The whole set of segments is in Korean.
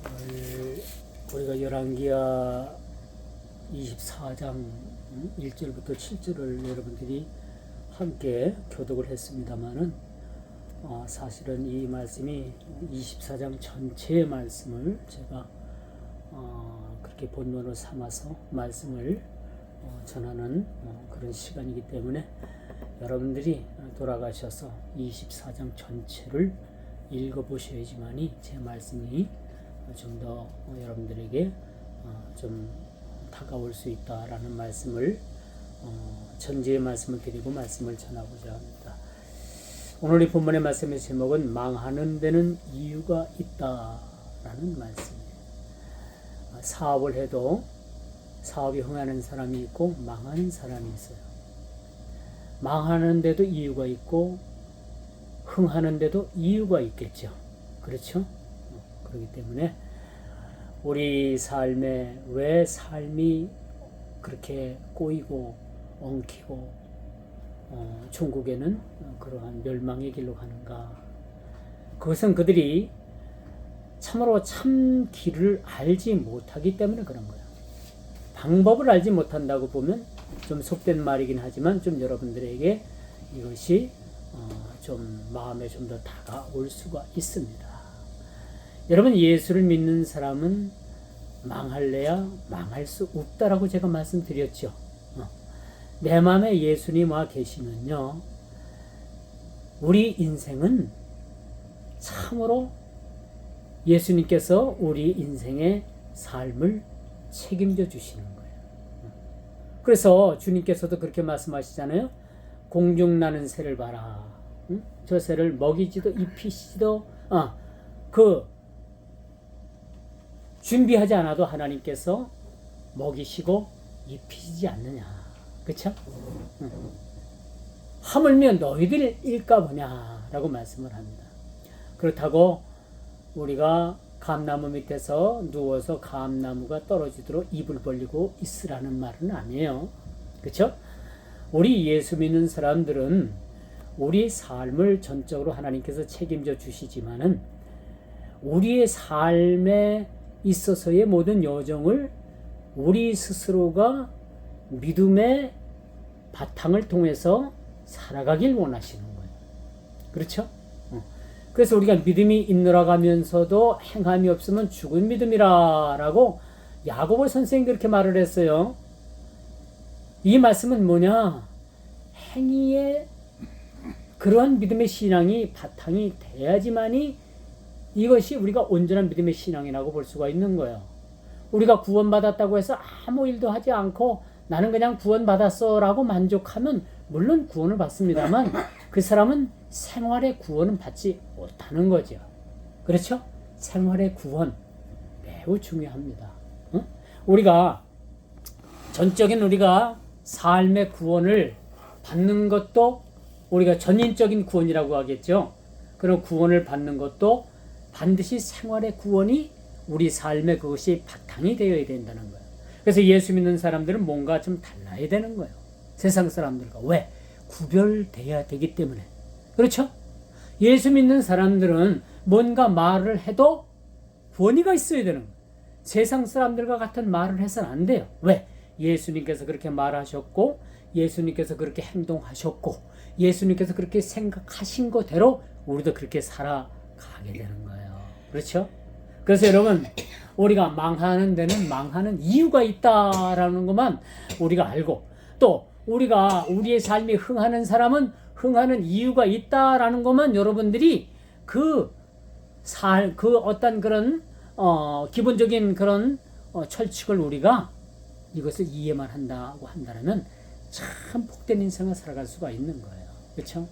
오늘 우리가 열왕기하 24장 1절부터 7절을 여러분들이 함께 교독을 했습니다마는 사실은 이 말씀이 24장 전체의 말씀을 제가 그렇게 본문으로 삼아서 말씀을 전하는 그런 시간이기 때문에 여러분들이 돌아가셔서 24장 전체를 읽어보셔야지만이 제 말씀이 좀 더 여러분들에게 좀 다가올 수 있다라는 말씀을 전제의 말씀을 드리고 말씀을 전하고자 합니다. 오늘 이 본문의 말씀의 제목은 망하는 데는 이유가 있다라는 말씀이에요. 사업을 해도 사업이 흥하는 사람이 있고 망하는 사람이 있어요. 망하는 데도 이유가 있고 흥하는 데도 이유가 있겠죠. 그렇죠? 그렇기 때문에 우리 삶에 왜 삶이 그렇게 꼬이고 엉키고 천국에는 그러한 멸망의 길로 가는가? 그것은 그들이 참으로 참 길을 알지 못하기 때문에 그런 거예요. 방법을 알지 못한다고 보면 좀 속된 말이긴 하지만 좀 여러분들에게 이것이 좀 마음에 좀 더 다가올 수가 있습니다. 여러분, 예수를 믿는 사람은 망할래야 망할 수 없다라고 제가 말씀드렸죠. 내 마음에 예수님 와 계시면요, 우리 인생은 참으로 예수님께서 우리 인생의 삶을 책임져 주시는 거예요. 그래서 주님께서도 그렇게 말씀하시잖아요. 공중나는 새를 봐라. 저 새를 먹이지도 입히시지도 준비하지 않아도 하나님께서 먹이시고 입히시지 않느냐. 그쵸? 하물며 너희들 일까 보냐라고 말씀을 합니다. 그렇다고 우리가 감나무 밑에서 누워서 감나무가 떨어지도록 입을 벌리고 있으라는 말은 아니에요. 그쵸? 우리 예수 믿는 사람들은 우리 삶을 전적으로 하나님께서 책임져 주시지만은 우리의 삶에 있어서의 모든 여정을 우리 스스로가 믿음의 바탕을 통해서 살아가길 원하시는 거예요. 그렇죠? 그래서 우리가 믿음이 있노라가면서도 행함이 없으면 죽은 믿음이라 라고 야고보 선생님이 그렇게 말을 했어요. 이 말씀은 뭐냐? 행위의 그러한 믿음의 신앙이 바탕이 돼야지만이 이것이 우리가 온전한 믿음의 신앙이라고 볼 수가 있는 거예요. 우리가 구원받았다고 해서 아무 일도 하지 않고 나는 그냥 구원받았어 라고 만족하면 물론 구원을 받습니다만 그 사람은 생활의 구원은 받지 못하는 거죠. 그렇죠? 생활의 구원 매우 중요합니다. 우리가 전적인 우리가 삶의 구원을 받는 것도 우리가 전인적인 구원이라고 하겠죠. 그런 구원을 받는 것도 반드시 생활의 구원이 우리 삶의 그것이 바탕이 되어야 된다는 거예요. 그래서 예수 믿는 사람들은 뭔가 좀 달라야 되는 거예요. 세상 사람들과. 왜? 구별돼야 되기 때문에. 그렇죠? 예수 믿는 사람들은 뭔가 말을 해도 권위가 있어야 되는 거예요. 세상 사람들과 같은 말을 해서는 안 돼요. 왜? 예수님께서 그렇게 말하셨고 예수님께서 그렇게 행동하셨고 예수님께서 그렇게 생각하신 거대로 우리도 그렇게 살아가게 되는 거예요. 그렇죠? 그래서 여러분, 우리가 망하는 데는 망하는 이유가 있다라는 것만 우리가 알고, 또 우리가 우리의 삶이 흥하는 사람은 흥하는 이유가 있다라는 것만 여러분들이 그 어떤 그런 기본적인 그런 철칙을 우리가 이것을 이해만 한다고 한다면 참 복된 인생을 살아갈 수가 있는 거예요. 그렇죠?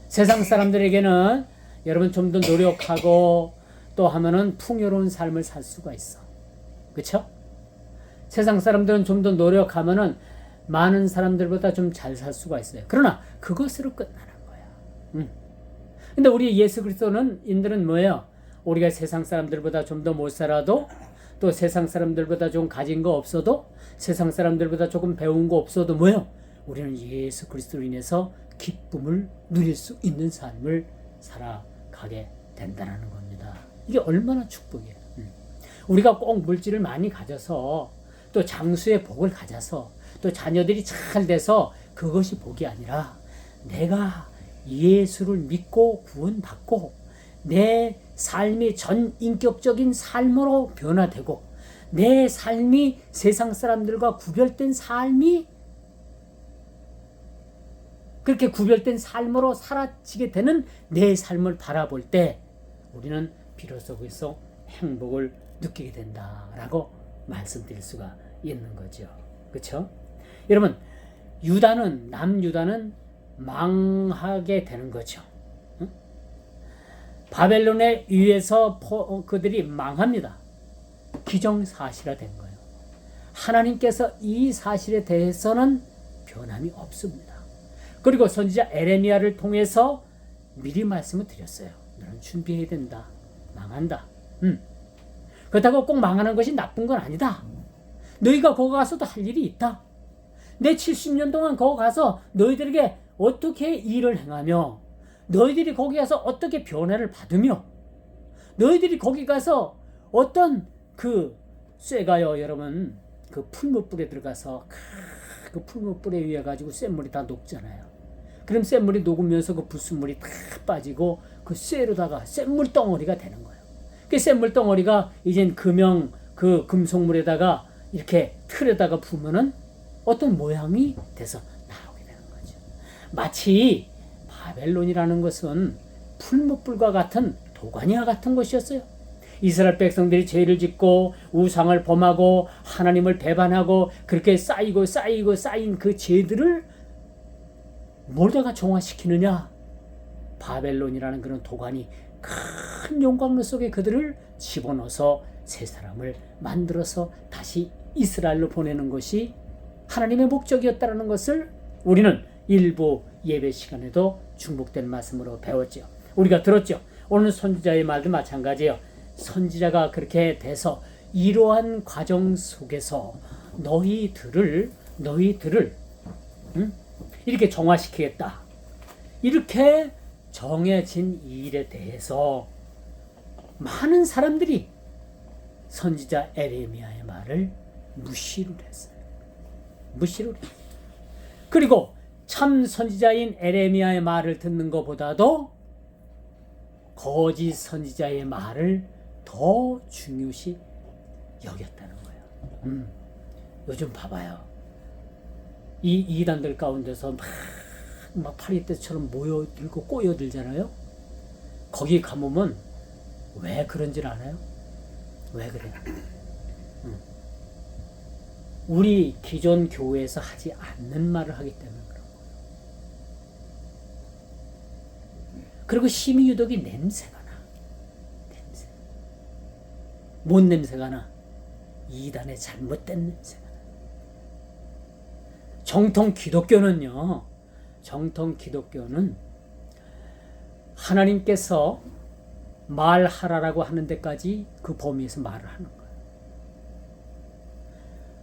세상 사람들에게는 여러분 좀 더 노력하고 또 하면은 풍요로운 삶을 살 수가 있어. 그렇죠? 세상 사람들은 좀 더 노력하면은 많은 사람들보다 좀 잘 살 수가 있어요. 그러나 그것으로 끝나는 거야. 근데 우리 예수 그리스도는 인들은 뭐예요? 우리가 세상 사람들보다 좀 더 못 살아도 또 세상 사람들보다 좀 가진 거 없어도 세상 사람들보다 조금 배운 거 없어도 뭐예요? 우리는 예수 그리스도로 인해서 기쁨을 누릴 수 있는 삶을 살아가게 된다는 겁니다. 이게 얼마나 축복이에요. 우리가 꼭 물질을 많이 가져서 또 장수의 복을 가져서 또 자녀들이 잘 돼서 그것이 복이 아니라 내가 예수를 믿고 구원받고 내 삶이 전인격적인 삶으로 변화되고 내 삶이 세상 사람들과 구별된 삶이 그렇게 구별된 삶으로 살아지게 되는 내 삶을 바라볼 때 우리는 비로소 거기서 행복을 느끼게 된다라고 말씀드릴 수가 있는 거죠. 그렇죠? 여러분, 남유다는 망하게 되는 거죠. 바벨론에 의해서 그들이 망합니다. 기정사실화된 거예요. 하나님께서 이 사실에 대해서는 변함이 없습니다. 그리고 선지자 에레미야를 통해서 미리 말씀을 드렸어요. 너는 준비해야 된다. 망한다. 그렇다고 꼭 망하는 것이 나쁜 건 아니다. 너희가 거기 가서도 할 일이 있다. 내 70년 동안 거기 가서 너희들에게 어떻게 일을 행하며 너희들이 거기 가서 어떻게 변화를 받으며 너희들이 거기 가서 어떤 쇠가요 여러분 그 풀무불에 들어가서 그 풀무불에 의해 가지고 쇳물이 다 녹잖아요. 그럼 쇳물이 녹으면서 그 불순물이 다 빠지고 그 쇠로다가 쇳물 덩어리가 되는 거예요. 그 쇳물 덩어리가 이젠 그 금속물에다가 이렇게 틀에다가 부으면은 어떤 모양이 돼서 나오게 되는 거죠. 마치 바벨론이라는 것은 풀무불과 같은 도가니와 같은 것이었어요. 이스라엘 백성들이 죄를 짓고 우상을 범하고 하나님을 배반하고 그렇게 쌓인 그 죄들을 뭘다가 정화시키느냐? 바벨론이라는 그런 도가니 큰 용광로 속에 그들을 집어넣어서 새 사람을 만들어서 다시 이스라엘로 보내는 것이 하나님의 목적이었다는 것을 우리는 일부 예배 시간에도 중복된 말씀으로 배웠죠. 우리가 들었죠. 오늘 선지자의 말도 마찬가지예요. 선지자가 그렇게 돼서 이러한 과정 속에서 너희들을 이렇게 정화시키겠다. 이렇게 정해진 일에 대해서 많은 사람들이 선지자 에레미야의 말을 무시를 했어요. 그리고 참 선지자인 에레미야의 말을 듣는 것보다도 거짓 선지자의 말을 더 중요시 여겼다는 거예요. 요즘 봐봐요. 이 이단들 가운데서 막 파리떼처럼 모여들고 꼬여들잖아요. 거기 가보면 왜 그런지 알아요? 왜 그래요? 우리 기존 교회에서 하지 않는 말을 하기 때문에 그런 거예요. 그리고 심히 유독이 냄새가 나. 뭔 냄새가 나? 이단의 잘못된 냄새가 나. 정통 기독교는 하나님께서 말하라라고 하는 데까지 그 범위에서 말을 하는 거예요.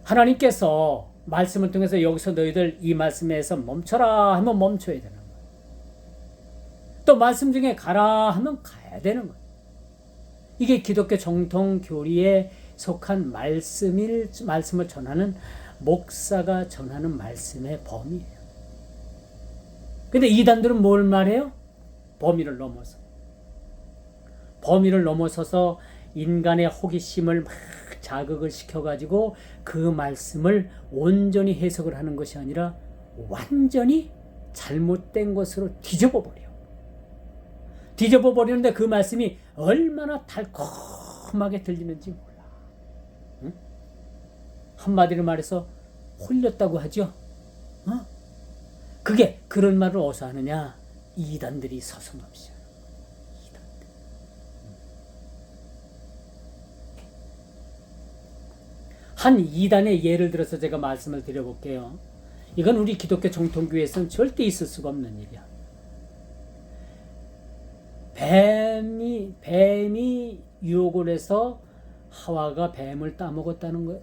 하나님께서 말씀을 통해서 여기서 너희들 이 말씀에서 멈춰라 하면 멈춰야 되는 거예요. 또 말씀 중에 가라 하면 가야 되는 거예요. 이게 기독교 정통 교리에 속한 말씀을 전하는 목사가 전하는 말씀의 범위예요. 근데 이단들은 뭘 말해요? 범위를 넘어서서 인간의 호기심을 막 자극을 시켜가지고 그 말씀을 온전히 해석을 하는 것이 아니라 완전히 잘못된 것으로 뒤집어 버리는데 그 말씀이 얼마나 달콤하게 들리는지 몰라. 응? 한마디로 말해서 홀렸다고 하죠. 그게 그런 말을 어디서 하느냐? 이단들이 서슴없이 이단들. 한 이단의 예를 들어서 제가 말씀을 드려볼게요. 이건 우리 기독교 정통교회에서는 절대 있을 수가 없는 일이야. 뱀이 유혹을 해서 하와가 뱀을 따먹었다는 거,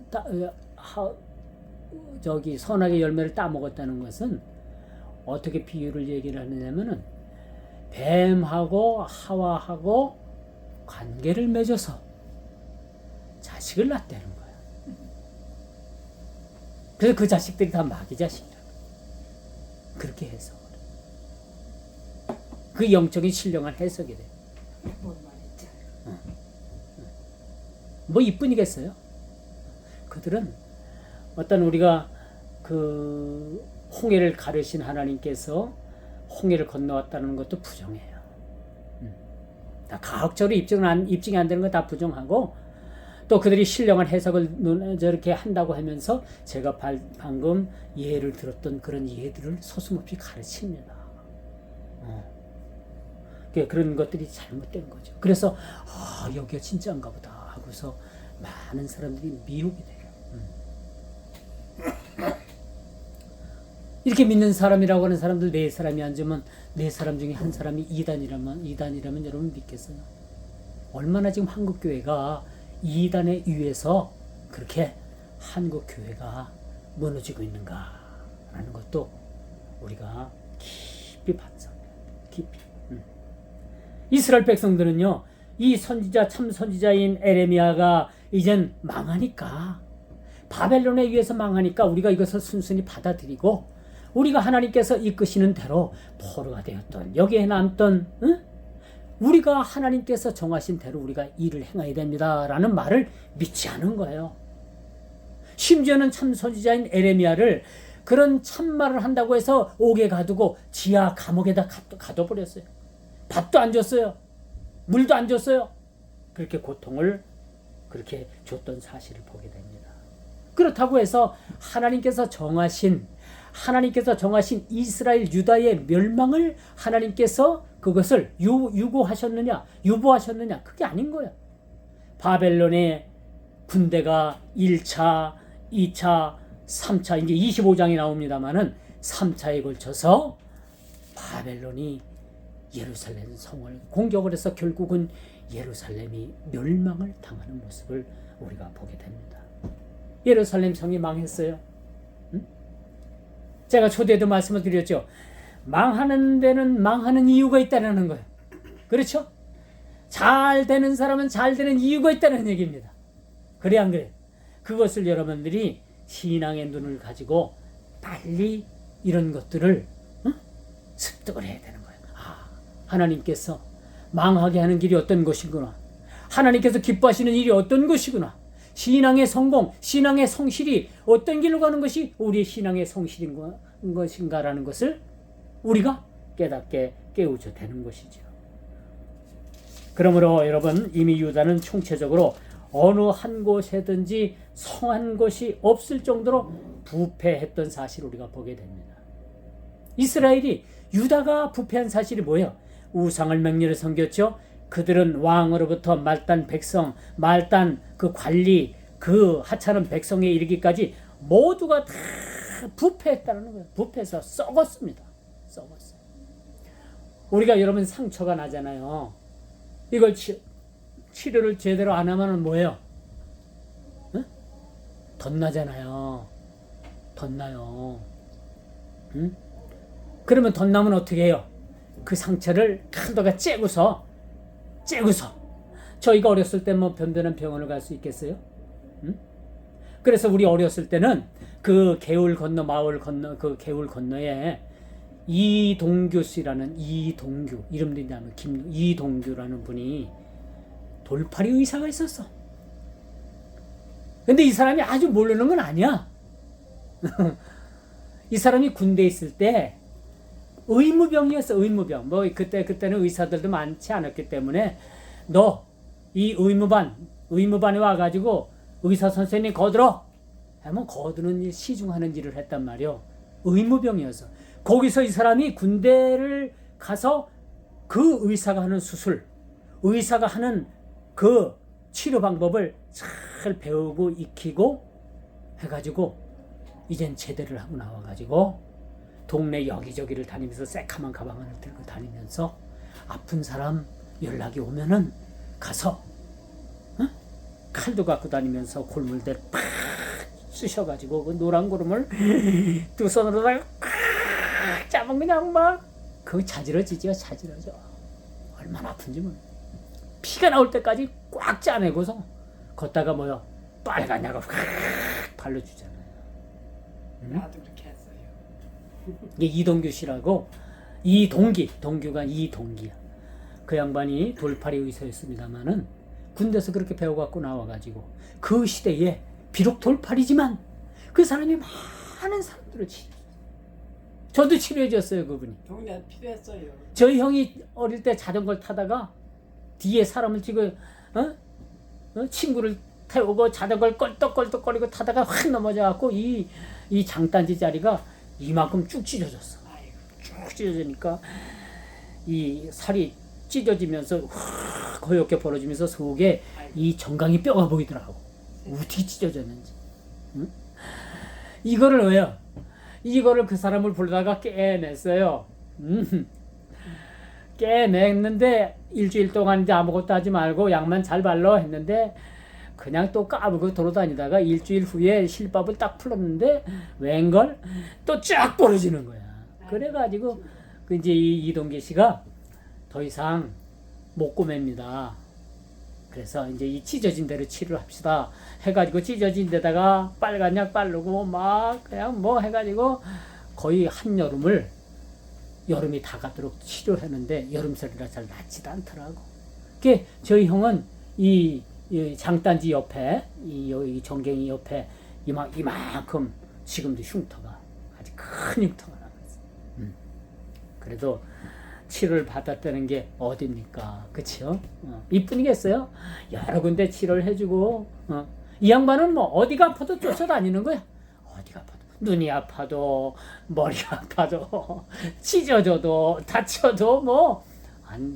선악의 열매를 따먹었다는 것은 어떻게 비유를 얘기를 하느냐면은 뱀하고 하와하고 관계를 맺어서 자식을 낳다는 거야. 그래서 그 자식들이 다 마귀 자식이라. 그렇게 해석을. 그 영적인 신령한 해석이 돼. 뭔 말인지. 뭐 이뿐이겠어요? 그들은 어떤 우리가 그 홍해를 가르신 하나님께서 홍해를 건너왔다는 것도 부정해요. 다 과학적으로 입증이 안 되는 거 다 부정하고, 또 그들이 신령한 해석을 저렇게 한다고 하면서 제가 방금 예를 들었던 그런 예들을 소스없이 가르칩니다. 그런 것들이 잘못된 거죠. 그래서 여기가 진짜인가 보다 하고서 많은 사람들이 미혹이 돼요. 이렇게 믿는 사람이라고 하는 사람들 4사람이 앉으면 4사람 중에 한 사람이 이단이라면 여러분 믿겠어요? 얼마나 지금 한국교회가 이단에 의해서 그렇게 한국교회가 무너지고 있는가라는 것도 우리가 깊이 봤습니다. 깊이. 이스라엘 백성들은요, 이 선지자, 참 선지자인 에레미야가 이젠 망하니까, 바벨론에 의해서 망하니까 우리가 이것을 순순히 받아들이고, 우리가 하나님께서 이끄시는 대로 포로가 되었던, 여기에 남던, 우리가 하나님께서 정하신 대로 우리가 일을 행해야 됩니다 라는 말을 믿지 않은 거예요. 심지어는 참 선지자인 에레미야를 그런 참말을 한다고 해서 옥에 가두고 지하 감옥에다 가둬버렸어요. 밥도 안 줬어요. 물도 안 줬어요. 그렇게 고통을 그렇게 줬던 사실을 보게 됩니다. 그렇다고 해서 하나님께서 정하신 이스라엘 유다의 멸망을 하나님께서 그것을 유보하셨느냐 그게 아닌 거예요. 바벨론의 군대가 1차, 2차, 3차 이제 25장이 나옵니다마는 3차에 걸쳐서 바벨론이 예루살렘 성을 공격을 해서 결국은 예루살렘이 멸망을 당하는 모습을 우리가 보게 됩니다. 예루살렘 성이 망했어요. 제가 초대도 말씀을 드렸죠. 망하는 데는 망하는 이유가 있다는 거예요. 그렇죠? 잘 되는 사람은 잘 되는 이유가 있다는 얘기입니다. 그래 안 그래요? 그것을 여러분들이 신앙의 눈을 가지고 빨리 이런 것들을 습득을 해야 되는 거예요. 하나님께서 망하게 하는 길이 어떤 것이구나. 하나님께서 기뻐하시는 일이 어떤 것이구나. 신앙의 성공, 신앙의 성실이 어떤 길로 가는 것이 우리의 신앙의 성실인 것인가라는 것을 우리가 깨닫게 깨우쳐 되는 것이죠. 그러므로 여러분, 이미 유다는 총체적으로 어느 한 곳에든지 성한 것이 없을 정도로 부패했던 사실을 우리가 보게 됩니다. 이스라엘이 유다가 부패한 사실이 뭐예요? 우상을 맹렬히 섬겼죠. 그들은 왕으로부터 말단 백성, 말단 그 관리, 그 하찮은 백성에 이르기까지 모두가 다 부패했다는 거예요. 부패해서 썩었습니다. 썩었어요. 우리가 여러분 상처가 나잖아요. 이걸 치료를 제대로 안 하면 뭐예요? 덧나잖아요. 덧나요. 그러면 덧나면 어떻게 해요? 그 상처를 칼도가 째고서 저희가 어렸을 때 뭐 변변한 병원을 갈 수 있겠어요? 그래서 우리 어렸을 때는 그 개울 건너 마을 건너 그 개울 건너에 이동규 씨라는 이름도 있냐면 이동규라는 분이 돌팔이 의사가 있었어. 근데 이 사람이 아주 모르는 건 아니야. 이 사람이 군대에 있을 때 의무병이었어. 의무병. 뭐 그때는 의사들도 많지 않았기 때문에 너 이 의무반에 와가지고 의사 선생님 거들어 하면 거드는 일, 시중하는 일을 했단 말이요. 의무병이어서 거기서 이 사람이 군대를 가서 그 의사가 하는 수술, 의사가 하는 그 치료 방법을 잘 배우고 익히고 해가지고 이젠 제대를 하고 나와가지고 동네 여기저기를 다니면서 새카만 가방을 들고 다니면서 아픈 사람 연락이 오면은 가서 칼도 갖고 다니면서 골물들 팍 쑤셔가지고 그 노란 고름을 두 손으로다가 팍 짜면 그냥 막 그거 자지러지죠. 자지러져. 얼마나 아픈지 몰라. 피가 나올 때까지 꽉 짜내고서 걷다가 뭐요? 빨간 약을 확 발라주잖아요. 나도 그렇게 했어요. 이게 이동규 씨라고 동규가 이동기야. 그 양반이 돌팔이 의사였습니다만은 군대에서 그렇게 배워갖고 나와가지고 그 시대에 비록 돌팔이지만 그 사람이 많은 사람들을 치료. 저도 치료해줬어요 그분이. 동네 필요했어요. 저희 형이 어릴 때 자전거를 타다가 뒤에 사람을 지고 친구를 태우고 자전거를 껄떡껄떡거리고 타다가 확 넘어져갖고 이 장단지 자리가 이만큼 쭉 찢어졌어. 아이고. 쭉 찢어지니까 이 살이 찢어지면서 확 허옇게 벌어지면서 속에 이 정강이 뼈가 보이더라고. 어떻게 찢어졌는지. 응? 이거를 왜요? 이거를 그 사람을 불러다가 깨냈어요. 깨냈는데 일주일 동안 이제 아무것도 하지 말고 약만 잘 발라 했는데 그냥 또 까불고 돌아다니다가 일주일 후에 실밥을 딱 풀었는데 웬걸 또 쫙 벌어지는 거야. 그래가지고 그 이제 이동계 씨가 더 이상 못 고맵니다. 그래서 이제 이 찢어진 대로 치료를 합시다 해가지고 찢어진 데다가 빨간 약 바르고 막 그냥 뭐 해가지고 거의 한여름을 여름이 다 가도록 치료했는데 여름살이라 잘 낫지도 않더라고. 그게 저희 형은 이 장단지 옆에 이 정갱이 옆에 이만큼 지금도 흉터가 아주 큰 흉터가 나고 있어. 그래도 치료를 받았다는 게 어딥니까? 그치요? 이뿐이겠어요? 여러 군데 치료를 해주고, 이 양반은 뭐 어디가 아파도 쫓아다니는 거야. 어디가 아파도. 눈이 아파도, 머리가 아파도, 찢어져도, 다쳐도 뭐,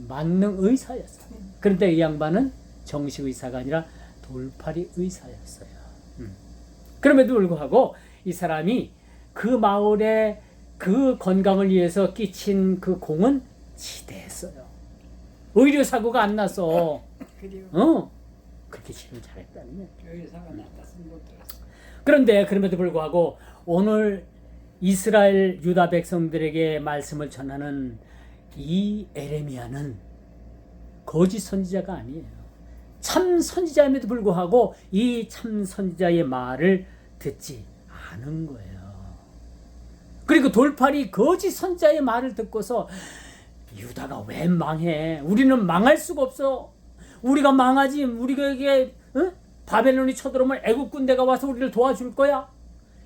만능 의사였어. 그런데 이 양반은 정식 의사가 아니라 돌팔이 의사였어요. 그럼에도 불구하고 이 사람이 그 마을에 그 건강을 위해서 끼친 그 공은 지대했어요. 의료사고가 안 나서. 그리고 그렇게 치료를 잘했다는 거예요. 의사가 나빴으면 못 들었어. 그런데 그럼에도 불구하고 오늘 이스라엘 유다 백성들에게 말씀을 전하는 이 에레미야는 거짓 선지자가 아니에요. 참 선지자임에도 불구하고 이 참 선지자의 말을 듣지 않은 거예요. 그리고 돌팔이 거짓 선지자의 말을 듣고서 유다가 왜 망해? 우리는 망할 수가 없어. 우리가 망하지. 우리에게 바벨론이 쳐들어오면 애국 군대가 와서 우리를 도와줄 거야.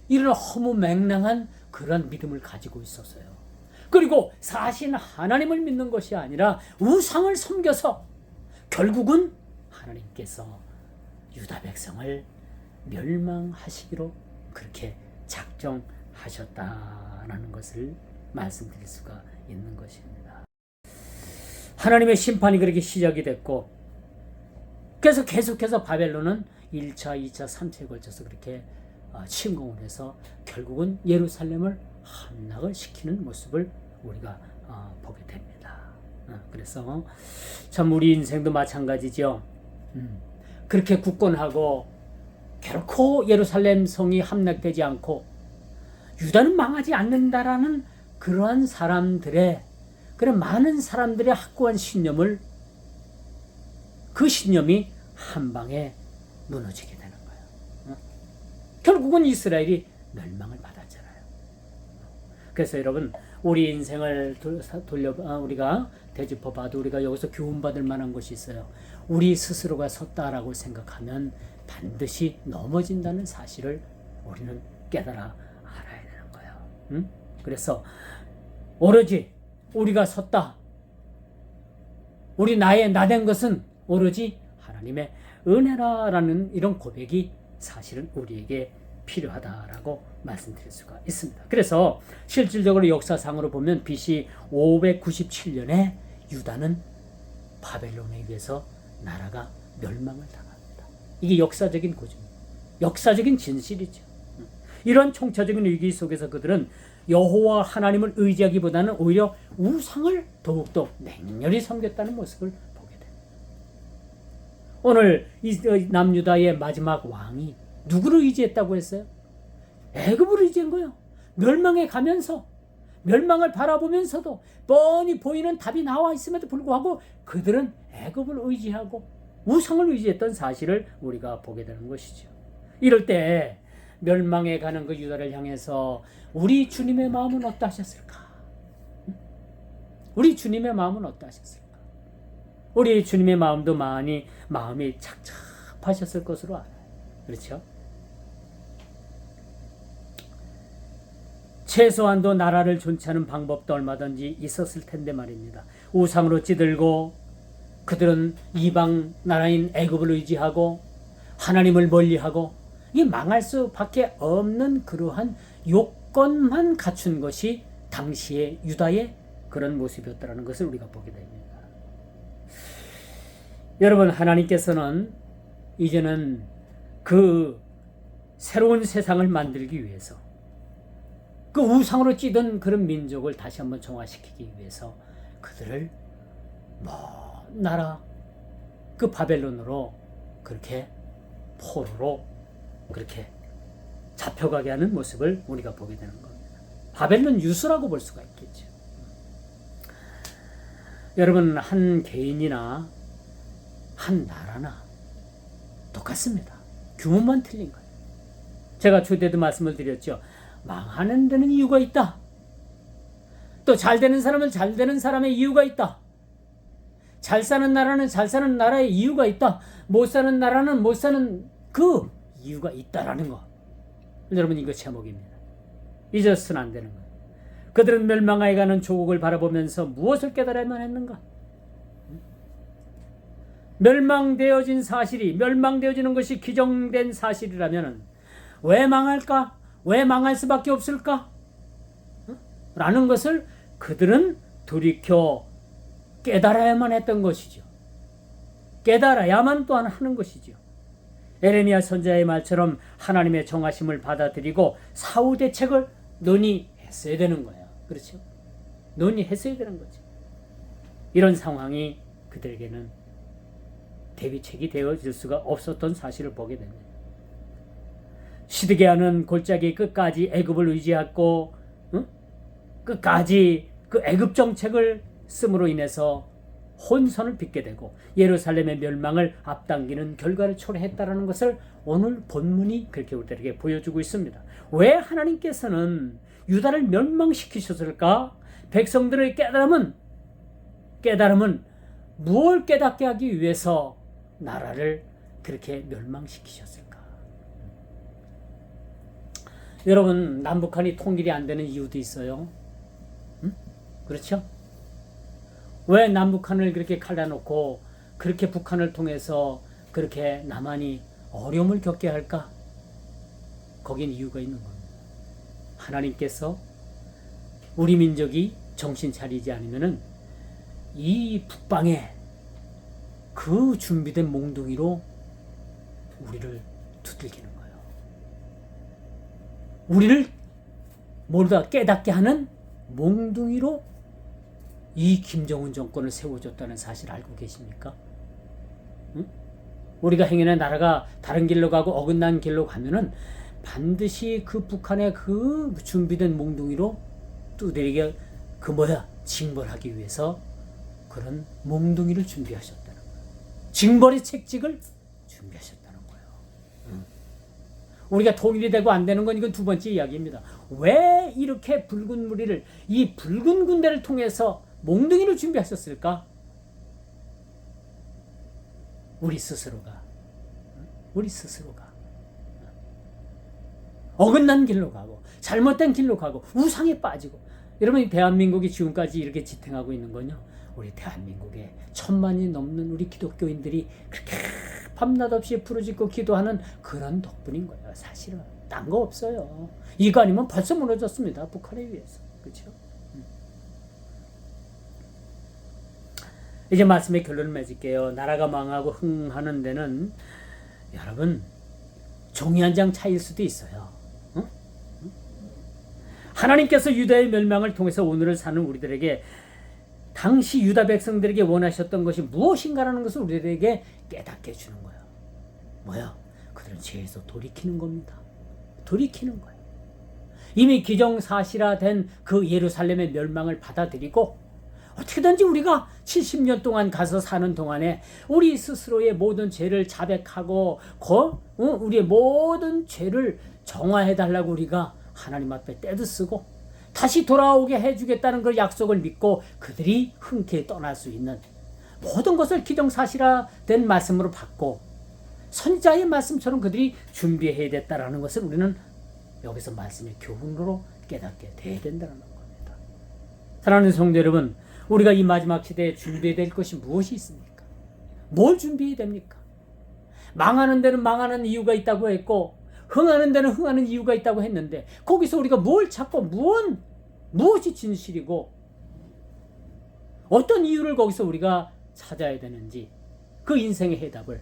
이런 허무맹랑한 그런 믿음을 가지고 있었어요. 그리고 사실 하나님을 믿는 것이 아니라 우상을 섬겨서 결국은 하나님께서 유다 백성을 멸망하시기로 그렇게 작정하셨다라는 것을 말씀드릴 수가 있는 것입니다. 하나님의 심판이 그렇게 시작이 됐고, 그래서 계속해서 바벨론은 1차, 2차, 3차에 걸쳐서 그렇게 침공을 해서 결국은 예루살렘을 함락을 시키는 모습을 우리가 보게 됩니다. 그래서 참 우리 인생도 마찬가지죠. 그렇게 굳건하고 결코 예루살렘 성이 함락되지 않고 유다는 망하지 않는다라는 그러한 사람들의 그런 많은 사람들의 확고한 신념을 그 신념이 한 방에 무너지게 되는 거예요. 결국은 이스라엘이 멸망을 받았잖아요. 그래서 여러분 우리 인생을 우리가 되짚어봐도 우리가 여기서 교훈받을 만한 것이 있어요. 우리 스스로가 섰다라고 생각하면 반드시 넘어진다는 사실을 우리는 깨달아 알아야 되는 거예요. 그래서 오로지 우리가 섰다. 우리 나된 것은 오로지 하나님의 은혜라는 이런 고백이 사실은 우리에게 필요하다라고 말씀드릴 수가 있습니다. 그래서 실질적으로 역사상으로 보면 BC 597년에 유다는 바벨론에 의해서 나라가 멸망을 당합니다. 이게 역사적인 고증입니다. 역사적인 진실이죠. 이런 총체적인 위기 속에서 그들은 여호와 하나님을 의지하기보다는 오히려 우상을 더욱더 맹렬히 섬겼다는 모습을 보게 됩니다. 오늘 남유다의 마지막 왕이 누구를 의지했다고 했어요? 애굽을 의지한 거예요. 멸망에 가면서 멸망을 바라보면서도 뻔히 보이는 답이 나와 있음에도 불구하고 그들은 애굽을 의지하고 우상을 의지했던 사실을 우리가 보게 되는 것이죠. 이럴 때 멸망에 가는 그 유다를 향해서 우리 주님의 마음은 어떠하셨을까? 우리 주님의 마음은 어떠하셨을까? 우리 주님의 마음도 마음이 착잡하셨을 것으로 알아요. 그렇죠? 최소한도 나라를 존치하는 방법도 얼마든지 있었을 텐데 말입니다. 우상으로 찌들고 그들은 이방 나라인 애굽을 의지하고 하나님을 멀리하고 이 망할 수밖에 없는 그러한 요건만 갖춘 것이 당시의 유다의 그런 모습이었다는 것을 우리가 보게 됩니다. 여러분, 하나님께서는 이제는 그 새로운 세상을 만들기 위해서 그 우상으로 찌든 그런 민족을 다시 한번 정화시키기 위해서 그들을 먼 나라 그 바벨론으로 그렇게 포로로 그렇게 잡혀가게 하는 모습을 우리가 보게 되는 겁니다. 바벨론 유수라고 볼 수가 있겠죠. 여러분, 한 개인이나 한 나라나 똑같습니다. 규모만 틀린 거예요. 제가 주때도 말씀을 드렸죠. 망하는 데는 이유가 있다. 또 잘 되는 사람은 잘 되는 사람의 이유가 있다. 잘 사는 나라는 잘 사는 나라의 이유가 있다. 못 사는 나라는 못 사는 그 이유가 있다라는 거. 여러분, 이거 제목입니다. 잊어서는 안 되는 거예요. 그들은 멸망하여 가는 조국을 바라보면서 무엇을 깨달아야만 했는가? 멸망되어진 사실이, 멸망되어지는 것이 규정된 사실이라면 왜 망할까? 왜 망할 수밖에 없을까? 라는 것을 그들은 돌이켜 깨달아야만 했던 것이죠. 깨달아야만 또한 하는 것이죠. 에레미야 선지자의 말처럼 하나님의 정하심을 받아들이고 사후 대책을 논의했어야 되는 거예요. 그렇죠? 논의했어야 되는 거죠. 이런 상황이 그들에게는 대비책이 되어질 수가 없었던 사실을 보게 됩니다. 시드기야는 골짜기 끝까지 애굽을 의지했고 끝까지 그 애굽 정책을 씀으로 인해서 혼선을 빚게 되고 예루살렘의 멸망을 앞당기는 결과를 초래했다라는 것을 오늘 본문이 그렇게 우리들에게 보여주고 있습니다. 왜 하나님께서는 유다를 멸망시키셨을까? 백성들의 깨달음은 무엇을 깨닫게 하기 위해서 나라를 그렇게 멸망시키셨을까? 여러분, 남북한이 통일이 안 되는 이유도 있어요. 그렇죠? 왜 남북한을 그렇게 갈라놓고 그렇게 북한을 통해서 그렇게 남한이 어려움을 겪게 할까? 거긴 이유가 있는 겁니다. 하나님께서 우리 민족이 정신 차리지 않으면은 이 북방에 그 준비된 몽둥이로 우리를 두들기는 거예요. 우리를 모두 깨닫게 하는 몽둥이로 이 김정은 정권을 세워줬다는 사실 알고 계십니까? 응? 우리가 행여나 나라가 다른 길로 가고 어긋난 길로 가면은 반드시 그 북한의 그 준비된 몽둥이로 두들기게 징벌하기 위해서 그런 몽둥이를 준비하셨다는 거예요. 징벌의 책직을 준비하셨다는 거예요. 우리가 통일이 되고 안 되는 건 이건 두 번째 이야기입니다. 왜 이렇게 붉은 무리를, 이 붉은 군대를 통해서 몽둥이를 준비하셨을까? 우리 스스로가 어긋난 길로 가고 잘못된 길로 가고 우상에 빠지고, 여러분, 대한민국이 지금까지 이렇게 지탱하고 있는 건요, 우리 대한민국에 1000만이 넘는 우리 기독교인들이 그렇게 밤낮 없이 부르짖고 기도하는 그런 덕분인 거예요. 사실은 딴 거 없어요. 이거 아니면 벌써 무너졌습니다. 북한에 의해서. 그렇죠? 이제 말씀의 결론을 맺을게요. 나라가 망하고 흥하는 데는 여러분 종이 한 장 차이일 수도 있어요. 하나님께서 유다의 멸망을 통해서 오늘을 사는 우리들에게 당시 유다 백성들에게 원하셨던 것이 무엇인가라는 것을 우리들에게 깨닫게 해주는 거예요. 뭐야? 그들은 죄에서 돌이키는 겁니다. 돌이키는 거예요. 이미 기정사실화된 그 예루살렘의 멸망을 받아들이고 어떻게든지 우리가 70년 동안 가서 사는 동안에 우리 스스로의 모든 죄를 자백하고 우리의 모든 죄를 정화해달라고 우리가 하나님 앞에 떼드쓰고 다시 돌아오게 해주겠다는 그 약속을 믿고 그들이 흔쾌히 떠날 수 있는 모든 것을 기정사실화된 말씀으로 받고 선지자의 말씀처럼 그들이 준비해야 됐다라는 것을 우리는 여기서 말씀의 교훈으로 깨닫게 돼야 된다는 겁니다. 사랑하는 성도 여러분, 우리가 이 마지막 시대에 준비해야 될 것이 무엇이 있습니까? 뭘 준비해야 됩니까? 망하는 데는 망하는 이유가 있다고 했고 흥하는 데는 흥하는 이유가 있다고 했는데 거기서 우리가 뭘 찾고 무엇이 진실이고 어떤 이유를 거기서 우리가 찾아야 되는지 그 인생의 해답을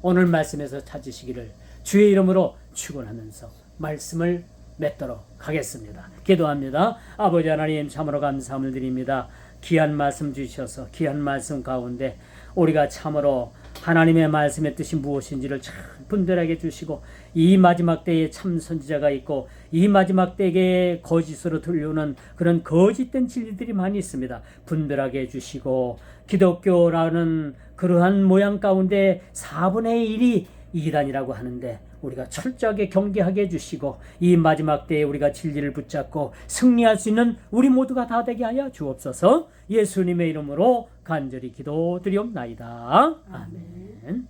오늘 말씀에서 찾으시기를 주의 이름으로 축원하면서 말씀을 맺도록 하겠습니다. 기도합니다. 아버지 하나님, 참으로 감사함을 드립니다. 귀한 말씀 주셔서 귀한 말씀 가운데 우리가 참으로 하나님의 말씀의 뜻이 무엇인지를 참 분별하게 주시고 이 마지막 때에 참 선지자가 있고 이 마지막 때에 거짓으로 들려오는 그런 거짓된 진리들이 많이 있습니다. 분별하게 해주시고 기독교라는 그러한 모양 가운데 4분의 1이 이단이라고 하는데 우리가 철저하게 경계하게 해주시고 이 마지막 때에 우리가 진리를 붙잡고 승리할 수 있는 우리 모두가 다 되게 하여 주옵소서. 예수님의 이름으로 간절히 기도드리옵나이다. 아멘.